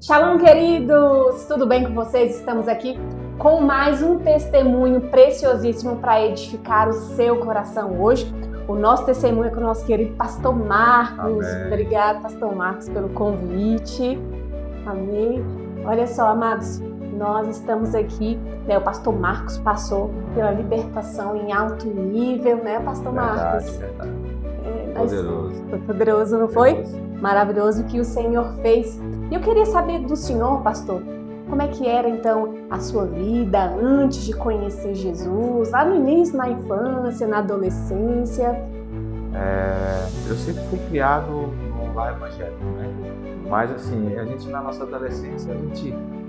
Shalom, queridos! Tudo bem com vocês? Estamos aqui com mais um testemunho preciosíssimo para edificar o seu coração hoje. O nosso testemunho é com o nosso querido Pastor Marcos. Amém. Obrigado, Pastor Marcos, pelo convite. Amém. Olha só, amados, nós estamos aqui, né? O Pastor Marcos passou pela libertação em alto nível, né, Pastor Marcos? Verdade. Poderoso. Foi poderoso, não foi? Poderoso. Maravilhoso o que o Senhor fez. E eu queria saber do Senhor, pastor, como é que era então a sua vida antes de conhecer Jesus, lá no início, na infância, na adolescência? Eu sempre fui criado no lar evangélico, né? Mas assim, a gente na nossa adolescência,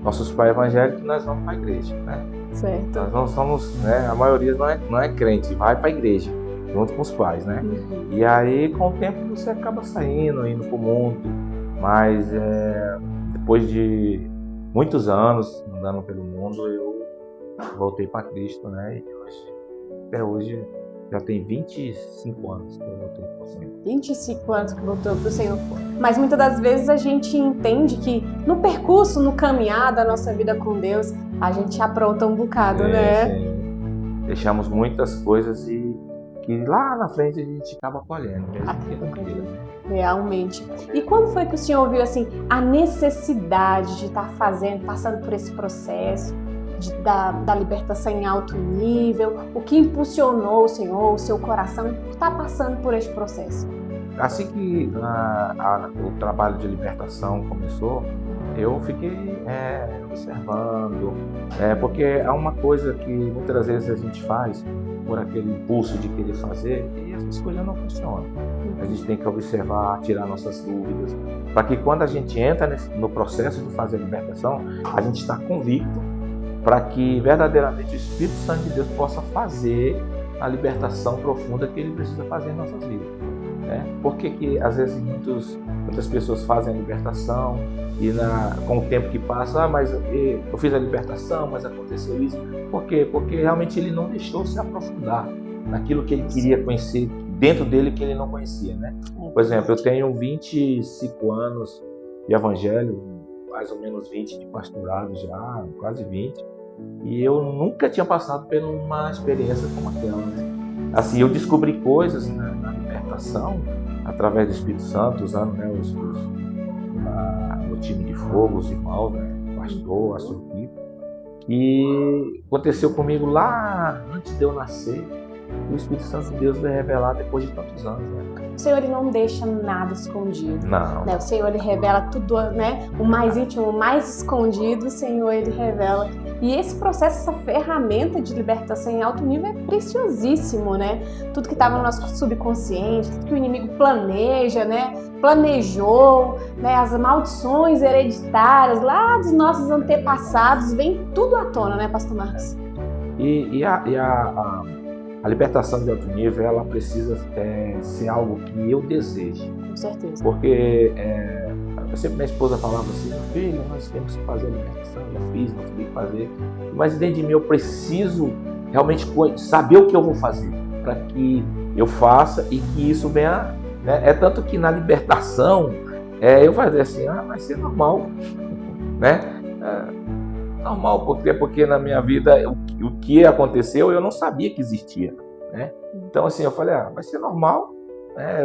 nossos pais evangélicos, nós vamos para a igreja, né? Certo. Nós não somos, né? A maioria não é crente, vai para a igreja, junto com os pais, né? Uhum. E aí, com o tempo, você acaba saindo, indo para o mundo, mas depois de muitos anos andando pelo mundo, eu voltei para Cristo, né? E até hoje, já tem 25 anos que eu voltei para o Senhor. 25 anos que voltou para o Senhor. Mas muitas das vezes a gente entende que no percurso, no caminhar da nossa vida com Deus, a gente apronta um bocado, né? Sim. Deixamos muitas coisas e que lá na frente a gente acaba colhendo. Realmente. E quando foi que o Senhor viu assim a necessidade de estar passando por esse processo da libertação em alto nível? O que impulsionou o Senhor, o seu coração, por estar passando por esse processo? Assim que o trabalho de libertação começou, eu fiquei observando, porque é uma coisa que muitas vezes a gente faz por aquele impulso de querer fazer e essas coisas não funcionam. A gente tem que observar, tirar nossas dúvidas, para que quando a gente entra no processo de fazer a libertação, a gente está convicto para que verdadeiramente o Espírito Santo de Deus possa fazer a libertação profunda que Ele precisa fazer em nossas vidas. Por que às vezes muitas pessoas fazem a libertação e com o tempo que passa, mas eu fiz a libertação, mas aconteceu isso. Por quê? Porque realmente ele não deixou se aprofundar naquilo que ele queria conhecer dentro dele que ele não conhecia, né? Por exemplo, eu tenho 25 anos de evangelho, mais ou menos 20 de pastorado já, quase 20, e eu nunca tinha passado por uma experiência como aquela, né? Assim, eu descobri coisas na libertação através do Espírito Santo, usando, né, o time de fogo, os irmãos, né, o pastor, a sua equipe. E aconteceu comigo lá antes de eu nascer. O Espírito Santo de Deus veio revelar depois de tantos anos, né? O Senhor, Ele não deixa nada escondido. Não. Né? O Senhor, Ele revela tudo, né? O mais íntimo, o mais escondido, o Senhor, Ele revela. E esse processo, essa ferramenta de libertação em alto nível é preciosíssimo, né? Tudo que estava no nosso subconsciente, tudo que o inimigo planeja, né? Planejou, né? As maldições hereditárias lá dos nossos antepassados, vem tudo à tona, né, Pastor Marcos? A libertação de alto nível, ela precisa ser algo que eu desejo. Com certeza. Porque sempre minha esposa falava assim: meu filho, nós temos que fazer a libertação, já fiz, não tive que fazer. Mas dentro de mim eu preciso realmente saber o que eu vou fazer para que eu faça e que isso venha. Né? É tanto que na libertação eu fazer assim, vai ser normal, né? Normal, porque na minha vida o que aconteceu eu não sabia que existia, né? Então assim, eu falei, vai ser normal, né?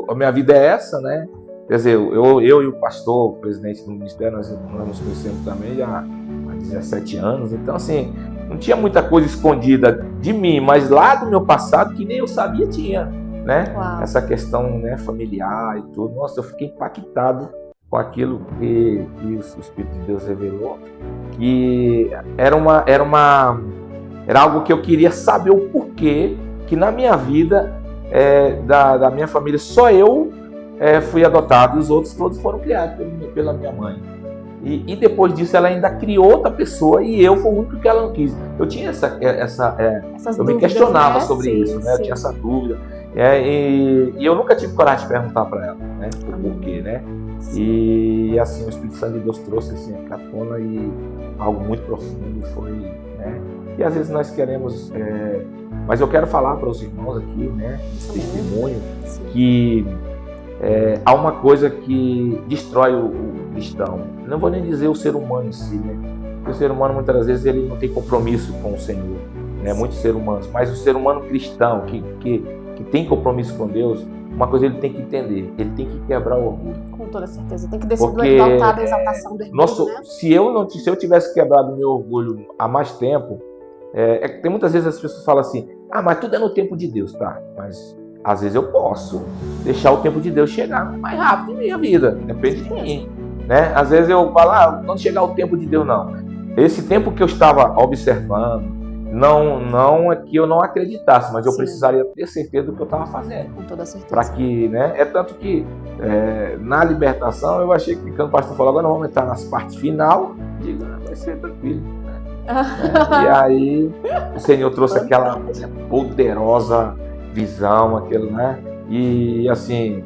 A minha vida é essa, né? Quer dizer, eu e o pastor, o presidente do ministério, nós nos conhecemos também já há 17 anos, então assim, não tinha muita coisa escondida de mim, mas lá do meu passado que nem eu sabia tinha, né? Uau. Essa questão, né, familiar e tudo. Nossa, eu fiquei impactado com aquilo que o Espírito de Deus revelou, que era algo que eu queria saber o porquê que na minha vida, da minha família, só eu fui adotado e os outros todos foram criados pela minha mãe. E depois disso ela ainda criou outra pessoa e eu fui o único que ela não quis. Eu tinha eu me questionava, né, sobre isso, né? Eu tinha essa dúvida. E eu nunca tive coragem de perguntar para ela, né, o porquê, né? E assim, o Espírito Santo de Deus trouxe assim, a tona e algo muito profundo foi, né? E às vezes nós queremos, mas eu quero falar para os irmãos aqui, né, esse testemunho, que há uma coisa que destrói o cristão. Não vou nem dizer o ser humano em si, né? Porque o ser humano, muitas das vezes, ele não tem compromisso com o Senhor, né? Muitos seres humanos. Mas o ser humano cristão, que tem compromisso com Deus, uma coisa ele tem que entender, ele tem que quebrar o orgulho. Com toda certeza. Tem que descer do altar da exaltação do orgulho, né? Se eu tivesse quebrado o meu orgulho há mais tempo, tem muitas vezes as pessoas falam assim, mas tudo é no tempo de Deus, tá? Mas às vezes eu posso deixar o tempo de Deus chegar mais rápido em minha vida, depende de mim, né? Às vezes eu falo, quando chegar o tempo de Deus, não. Esse tempo que eu estava observando, não é que eu não acreditasse, mas eu precisaria ter certeza do que eu estava fazendo. Com toda certeza. Para que, né? É tanto que na libertação eu achei que quando o pastor falou, agora vamos entrar nas partes final, digo, vai ser tranquilo. E aí o Senhor trouxe aquela poderosa visão, aquilo, né? E assim,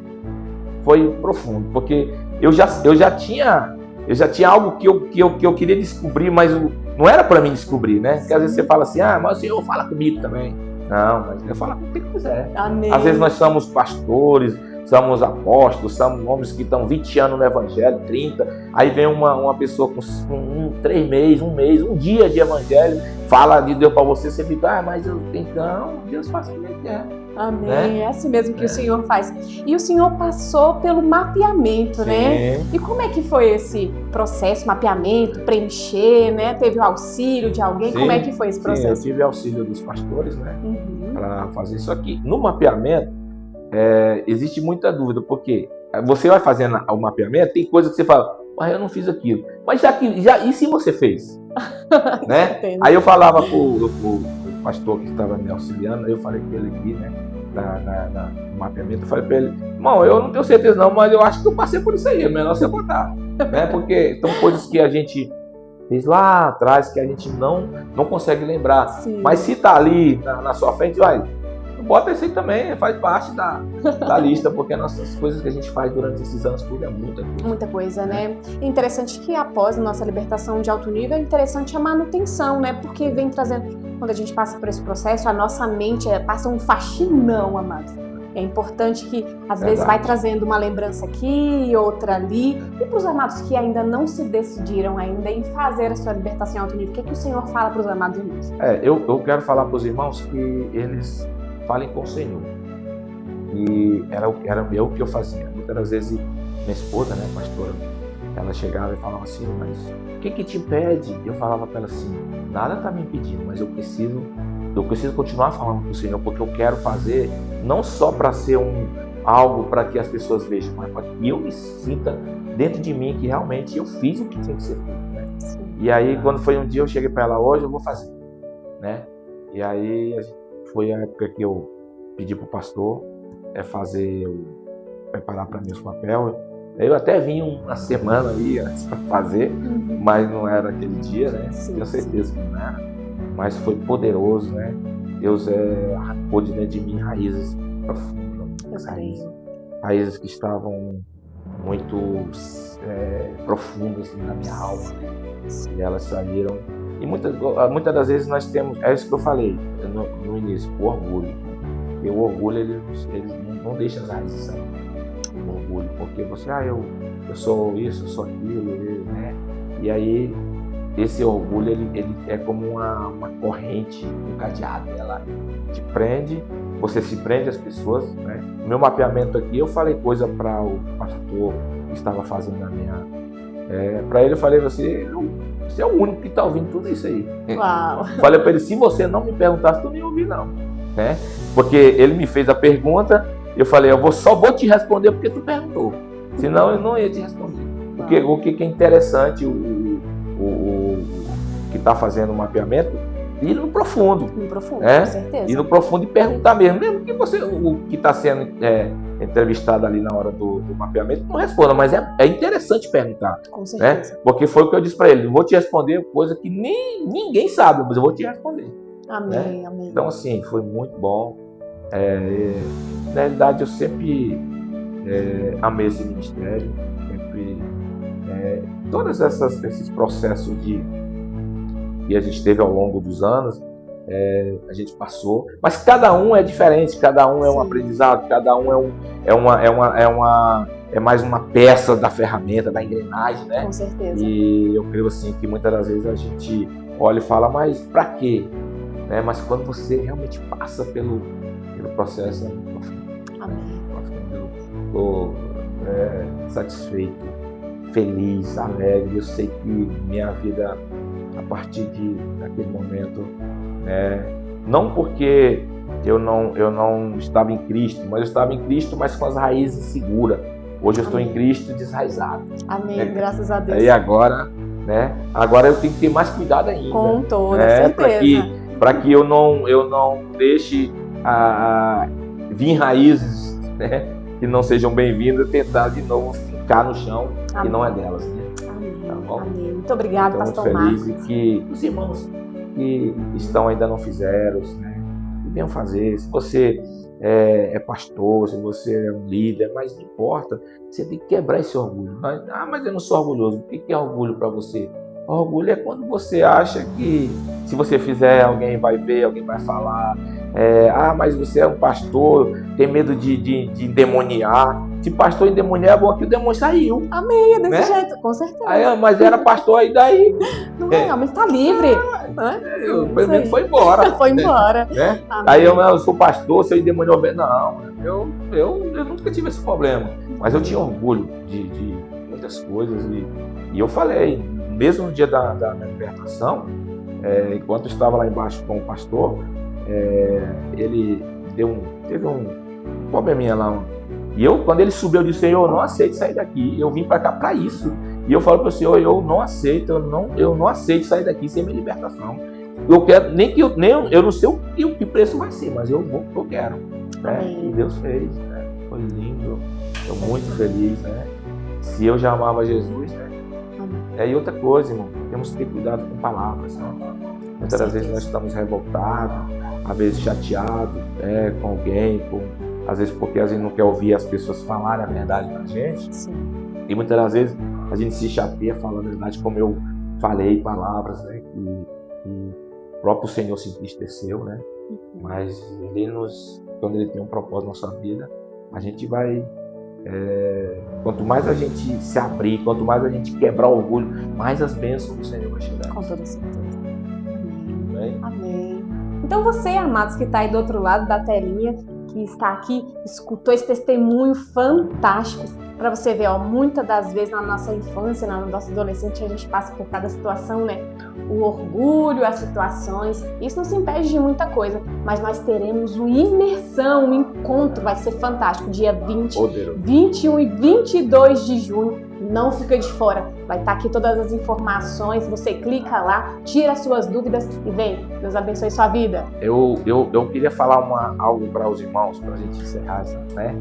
foi profundo, porque eu já tinha algo que eu queria descobrir, mas não era para mim descobrir, né? Porque às vezes você fala assim, mas o Senhor fala comigo também. Não, mas eu falo com quem quiser. Amém. Às vezes nós somos pastores, somos apóstolos, somos homens que estão 20 anos no evangelho, 30, aí vem uma pessoa com 3 meses, um mês, um dia de evangelho, fala de Deus para você, você fica, mas eu tenho, então, Deus faz como ele quer. Amém, né? É assim mesmo que o Senhor faz. E o Senhor passou pelo mapeamento, né? E como é que foi esse processo, mapeamento, preencher, né? Teve o auxílio de alguém? Como é que foi esse processo? Sim, eu tive auxílio dos pastores, né? Para fazer isso aqui. No mapeamento, existe muita dúvida, porque você vai fazendo o mapeamento, tem coisa que você fala, mas eu não fiz aquilo. Mas e se você fez? Né? Aí eu falava pro pastor que estava me auxiliando, aí eu falei com ele aqui, né? No mapeamento, eu falei para ele, irmão, eu não tenho certeza não, mas eu acho que eu passei por isso aí, é melhor você botar. Né? Porque são coisas que a gente fez lá atrás que a gente não consegue lembrar. Sim. Mas se tá ali na sua frente, vai, bota isso aí também, faz parte da lista, porque nossas coisas que a gente faz durante esses anos tudo é muita coisa. Muita coisa, né? É interessante que após a nossa libertação de alto nível, é interessante a manutenção, né? Porque vem trazendo, quando a gente passa por esse processo, a nossa mente passa um faxinão, amados. É importante que, às vezes, vai trazendo uma lembrança aqui, outra ali. E para os amados que ainda não se decidiram ainda em fazer a sua libertação em alto nível, o que o Senhor fala para os amados irmãos? Eu quero falar para os irmãos que eles falem com o Senhor. E era o que eu fazia. Muitas das vezes, minha esposa, né, pastora, ela chegava e falava assim, mas o que te impede? Eu falava para ela assim, nada está me impedindo, mas eu preciso continuar falando com o Senhor, porque eu quero fazer não só para ser algo para que as pessoas vejam, mas para que eu me sinta dentro de mim que realmente eu fiz o que tinha que ser feito, né? E aí, quando foi um dia, eu cheguei para ela, hoje eu vou fazer, né? E aí, foi a época que eu pedi para o pastor preparar para mim os papéis. Eu até vim uma semana aí antes para fazer, mas não era aquele dia, né? Tenho certeza que não era. Mas foi poderoso, né? Deus arrancou de dentro de mim raízes profundas, raízes que estavam muito profundas na minha alma, e elas saíram. E muitas das vezes nós temos, é isso que eu falei no início, o orgulho. E o orgulho, ele não deixa as raízes sair. O orgulho, porque você, eu sou isso, eu sou aquilo, né? E aí, esse orgulho, ele é como uma corrente, um cadeado, ela te prende, você se prende às pessoas, né? No meu mapeamento aqui, eu falei coisa para o pastor que estava fazendo a minha... para ele, eu falei, você é o único que está ouvindo tudo isso aí. Uau. Falei para ele, se você não me perguntasse, tu não ia ouvir não, né? Porque ele me fez a pergunta, eu falei, só vou te responder porque tu perguntou, senão eu não ia te responder. Porque o que é interessante, o que está fazendo o mapeamento, ir no profundo. No profundo, com certeza. Ir no profundo e perguntar mesmo que o que está sendo entrevistado ali na hora do mapeamento não responda, mas é interessante perguntar. Com certeza. Né? Porque foi o que eu disse para ele, eu vou te responder coisa que ninguém sabe, mas eu vou te responder. Amém, né? amém. Então assim, foi muito bom. Na realidade eu sempre amei esse ministério, sempre todos esses processos que a gente teve ao longo dos anos, a gente passou, mas cada um é diferente, cada um é um aprendizado, cada um é mais uma peça da ferramenta, da engrenagem, né? Com certeza. E eu creio assim que muitas das vezes a gente olha e fala, mas para quê? Né? Mas quando você realmente passa pelo processo, é muito profundo. Amém. Eu estou satisfeito, feliz, alegre. Eu sei que minha vida, a partir daquele momento, não porque eu não estava em Cristo, mas eu estava em Cristo, mas com as raízes seguras. Hoje eu estou em Cristo desraizado. Amém, graças a Deus. E agora, agora eu tenho que ter mais cuidado ainda. Com toda certeza. Para que eu não deixe vir raízes, que não sejam bem-vindas, tentar de novo ficar no chão, que não é delas. Amém. Tá bom? Amém. Muito obrigado, Pastor Marcos. Muito feliz que os irmãos que estão ainda não fizeram, que venham fazer. Se você é pastor, se você é um líder, mas não importa, você tem que quebrar esse orgulho. Mas eu não sou orgulhoso. O que é orgulho para você? Orgulho é quando você acha que se você fizer, alguém vai ver, alguém vai falar. Mas você é um pastor, tem medo de endemoniar. Se pastor endemoniar, é bom que o demônio saiu. Amém, é desse jeito, com certeza. Mas era pastor aí daí. Não é, mas tá livre. Foi embora. Foi embora. Aí eu sou pastor, se eu endemoniou, não. Eu nunca tive esse problema. Mas eu tinha orgulho de muitas coisas. E eu falei, mesmo no dia da minha libertação, enquanto eu estava lá embaixo com o pastor, ele teve um probleminha lá. E quando ele subiu, eu disse, Senhor, eu não aceito sair daqui. Eu vim para cá para isso. E eu falo para o Senhor, eu não aceito sair daqui sem minha libertação. Eu quero, eu não sei o que preço vai ser, mas eu vou porque eu quero. E Deus fez, foi lindo. Estou muito feliz, Se eu já amava Jesus, E outra coisa, irmão, temos que ter cuidado com palavras, Muitas das vezes nós estamos revoltados, às vezes chateados com alguém, às vezes porque a gente não quer ouvir as pessoas falarem a verdade pra gente. Sim. E muitas das vezes a gente se chateia falando a verdade, como eu falei, palavras que o próprio Senhor se entristeceu, Mas quando Ele tem um propósito na nossa vida, a gente vai... quanto mais a gente se abrir, quanto mais a gente quebrar o orgulho, mais as bênçãos do Senhor vai chegar. Com toda certeza. Amém? Amém. Então você, amados, que está aí do outro lado da telinha, que está aqui, escutou esse testemunho fantástico, para você ver, muitas das vezes na nossa infância, na nossa adolescência, a gente passa por cada situação, O orgulho, as situações, isso não se impede de muita coisa, mas nós teremos uma imersão, um encontro, vai ser fantástico, dia 20, 21 e 22 de junho, não fica de fora, vai estar aqui todas as informações, você clica lá, tira as suas dúvidas e vem, Deus abençoe sua vida. Eu queria falar algo para os irmãos, para a gente encerrar essa fé.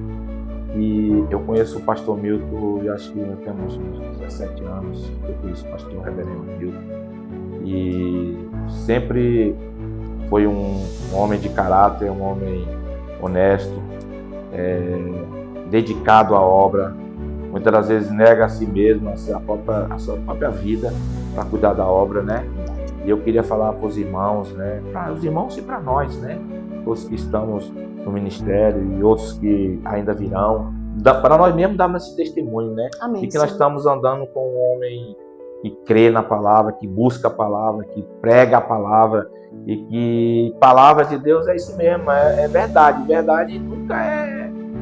E eu conheço o pastor Milton, e acho que nós temos uns 17 anos, eu conheço o pastor reverendo Milton. E sempre foi um homem de caráter, um homem honesto, dedicado à obra. Muitas das vezes nega a si mesmo, a sua própria vida para cuidar da obra, E eu queria falar para os irmãos, para os irmãos e para nós, Todos que estamos no ministério e outros que ainda virão, para nós mesmos darmos esse testemunho, Amém, de que nós estamos andando com um homem que crê na palavra, que busca a palavra, que prega a palavra, e que palavra de Deus é isso mesmo, é verdade. Verdade nunca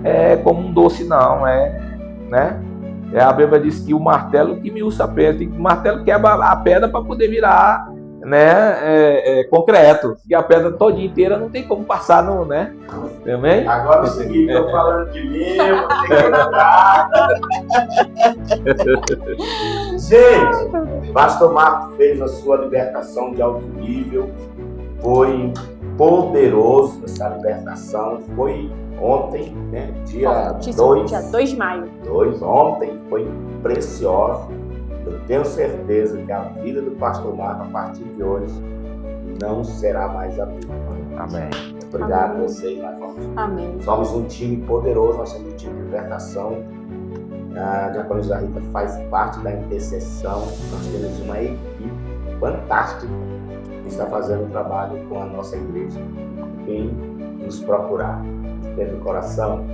é como um doce, não, a Bíblia diz que o martelo que miúça a pedra, o martelo quebra a pedra para poder virar concreto, e a pedra toda inteira não tem como passar, Também? Agora é o seguinte, estão falando de mim, eu vou ter que lembrar. Gente, Pastor Marcos fez a sua libertação de alto nível, foi poderoso essa libertação, foi ontem, dia 2 de maio. Ontem foi preciosa. Eu tenho certeza que a vida do pastor Marcos, a partir de hoje, não será mais a mesma. Amém. Obrigado Amém. a vocês. Amém. Somos um time poderoso, nós somos um time de libertação. A Diaconisa Rita faz parte da intercessão. Nós temos uma equipe fantástica. está fazendo um trabalho com a nossa igreja. Quem nos procurar, tendo coração,